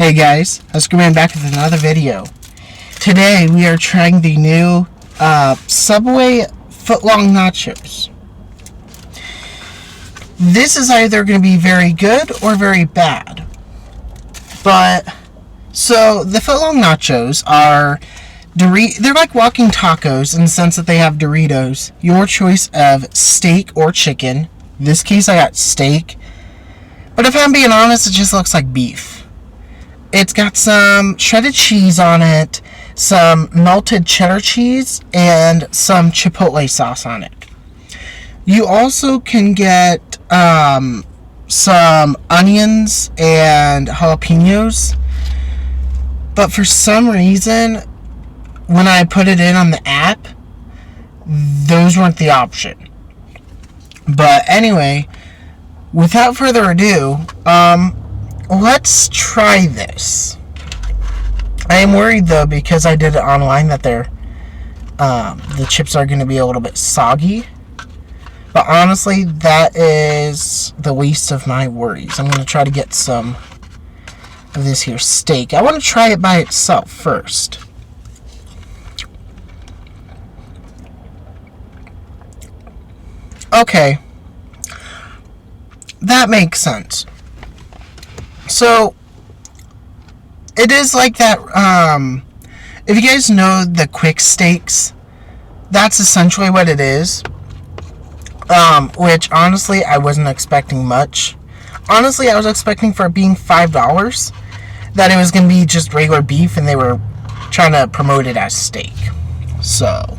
Hey guys, Husker back with another video. Today we are trying the new Subway Footlong Nachos. This is either going to be very good or very bad. So the Footlong Nachos are they're like walking tacos in the sense that they have Doritos. Your choice of steak or chicken. In this case I got steak. But if I'm being honest, it just looks like beef. It's got some shredded cheese on it, some melted cheddar cheese, and some chipotle sauce on it. You also can get some onions and jalapenos. But for some reason, when I put it in on the app, those weren't the option. But anyway, without further ado, let's try this. I am worried though because I did it online that the chips are going to be a little bit soggy. But honestly, that is the least of my worries. I'm going to try to get some of this here steak. I want to try it by itself first. Okay. That makes sense. So, it is like that, if you guys know the quick steaks, that's essentially what it is. Which, honestly, I wasn't expecting much. Honestly, I was expecting for it being $5, that it was going to be just regular beef, and they were trying to promote it as steak. So,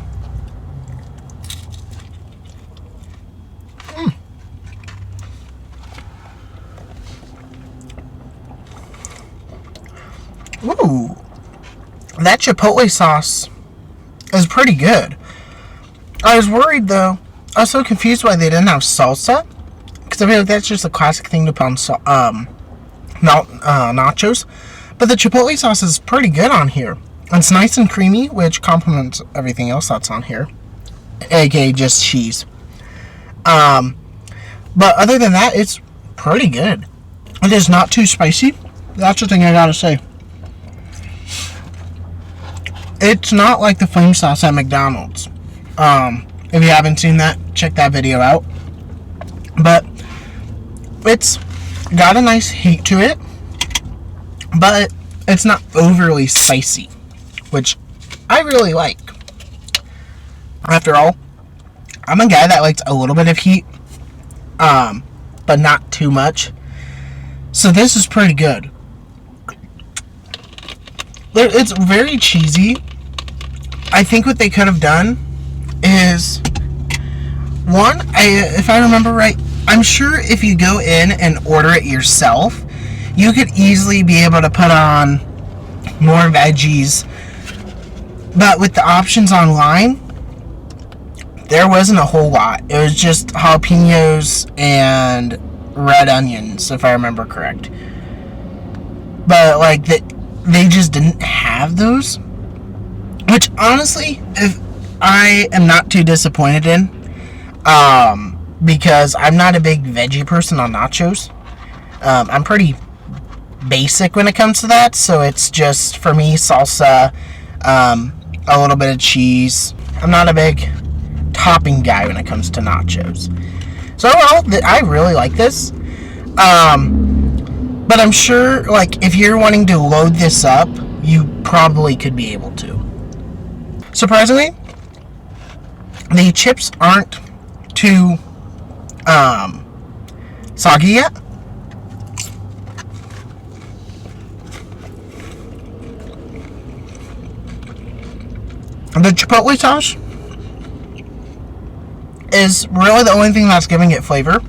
ooh, that chipotle sauce is pretty good. I was worried though. I was so confused why they didn't have salsa, because I feel like that's just a classic thing to put on nachos. But the chipotle sauce is pretty good on here. It's nice and creamy, which complements everything else that's on here, aka just cheese. But other than that, it's pretty good. It is not too spicy. That's the thing I gotta say. It's not like the flame sauce at McDonald's. If you haven't seen that, check that video out. But it's got a nice heat to it, but it's not overly spicy, which I really like. After all, I'm a guy that likes a little bit of heat, but not too much. So this is pretty good. It's very cheesy. I think what they could have done is, one, if I remember right, I'm sure if you go in and order it yourself, you could easily be able to put on more veggies. But with the options online, there wasn't a whole lot. It was just jalapenos and red onions, if I remember correct. But like they just didn't have those. Which, honestly, if I am not too disappointed in, because I'm not a big veggie person on nachos. I'm pretty basic when it comes to that, so it's just, for me, salsa, a little bit of cheese. I'm not a big topping guy when it comes to nachos. So, overall, I really like this. But I'm sure, like, if you're wanting to load this up, you probably could be able to. Surprisingly, the chips aren't too soggy yet. The chipotle sauce is really the only thing that's giving it flavor.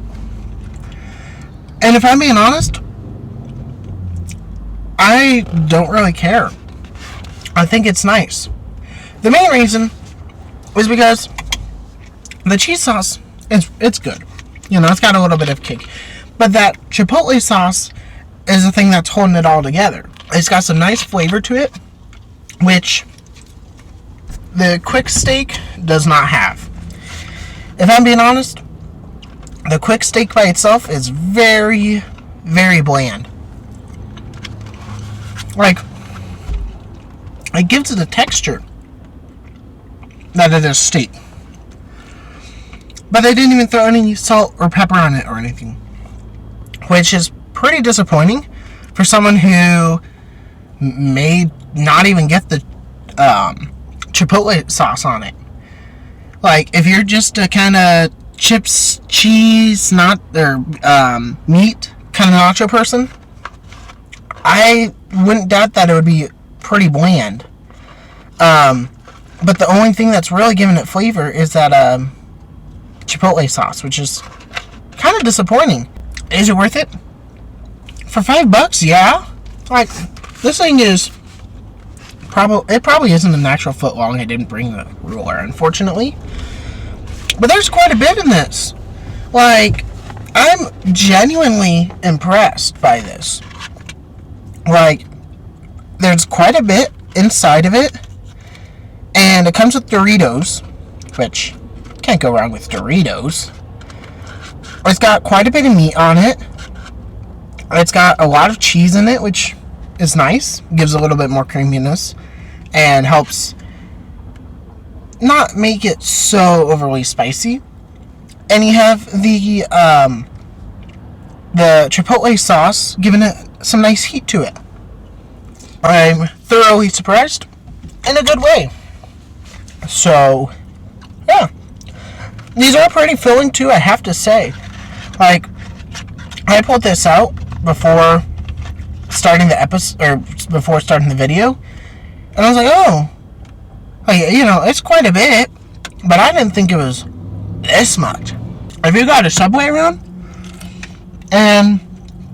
And if I'm being honest, I don't really care. I think it's nice. The main reason is because the cheese sauce, it's good. You know, it's got a little bit of kick. But that chipotle sauce is the thing that's holding it all together. It's got some nice flavor to it, which the quick steak does not have. If I'm being honest, the quick steak by itself is very, very bland. Like, it gives it a texture that it is steak. But they didn't even throw any salt or pepper on it or anything, which is pretty disappointing for someone who may not even get the chipotle sauce on it. Like, if you're just a kind of chips, cheese, meat kind of nacho person, I wouldn't doubt that it would be pretty bland. But the only thing that's really giving it flavor is that chipotle sauce, which is kind of disappointing. Is it worth it? For $5, yeah. Like, this thing is it probably isn't an actual foot long. I didn't bring the ruler, unfortunately. But there's quite a bit in this. Like, I'm genuinely impressed by this. Like, there's quite a bit inside of it. And it comes with Doritos, which can't go wrong with Doritos. It's got quite a bit of meat on it. It's got a lot of cheese in it, which is nice. Gives a little bit more creaminess and helps not make it so overly spicy. And you have the chipotle sauce giving it some nice heat to it. I'm thoroughly surprised in a good way. So, yeah. These are pretty filling too, I have to say. Like, I pulled this out before starting the episode, or before starting the video, and I was like, oh, you know, it's quite a bit, but I didn't think it was this much. If you got a Subway around, and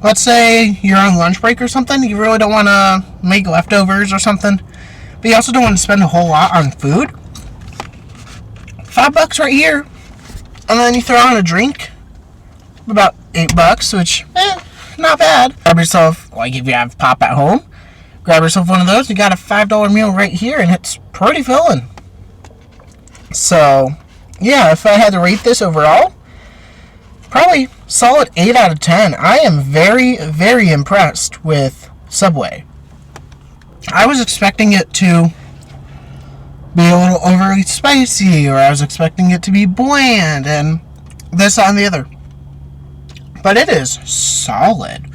let's say you're on lunch break or something, you really don't want to make leftovers or something, but you also don't want to spend a whole lot on food, $5 right here, and then you throw on a drink, about $8, which, not bad. Grab yourself, like if you have pop at home, grab yourself one of those. You got a $5 meal right here, and it's pretty filling. So, yeah, if I had to rate this overall, probably solid 8 out of 10. I am very, very impressed with Subway. I was expecting it to be a little overly spicy, or I was expecting it to be bland, and this, that, and the other. But it is solid.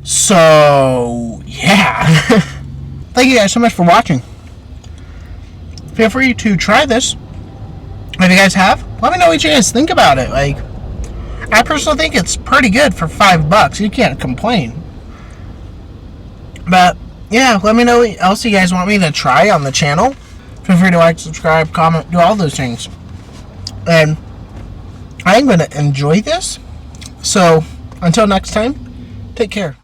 So, yeah. Thank you guys so much for watching. Feel free to try this. If you guys have, let me know what you guys think about it. Like, I personally think it's pretty good for $5. You can't complain. But, yeah, let me know what else you guys want me to try on the channel. Feel free to like, subscribe, comment, do all those things. And I'm going to enjoy this. So, until next time, take care.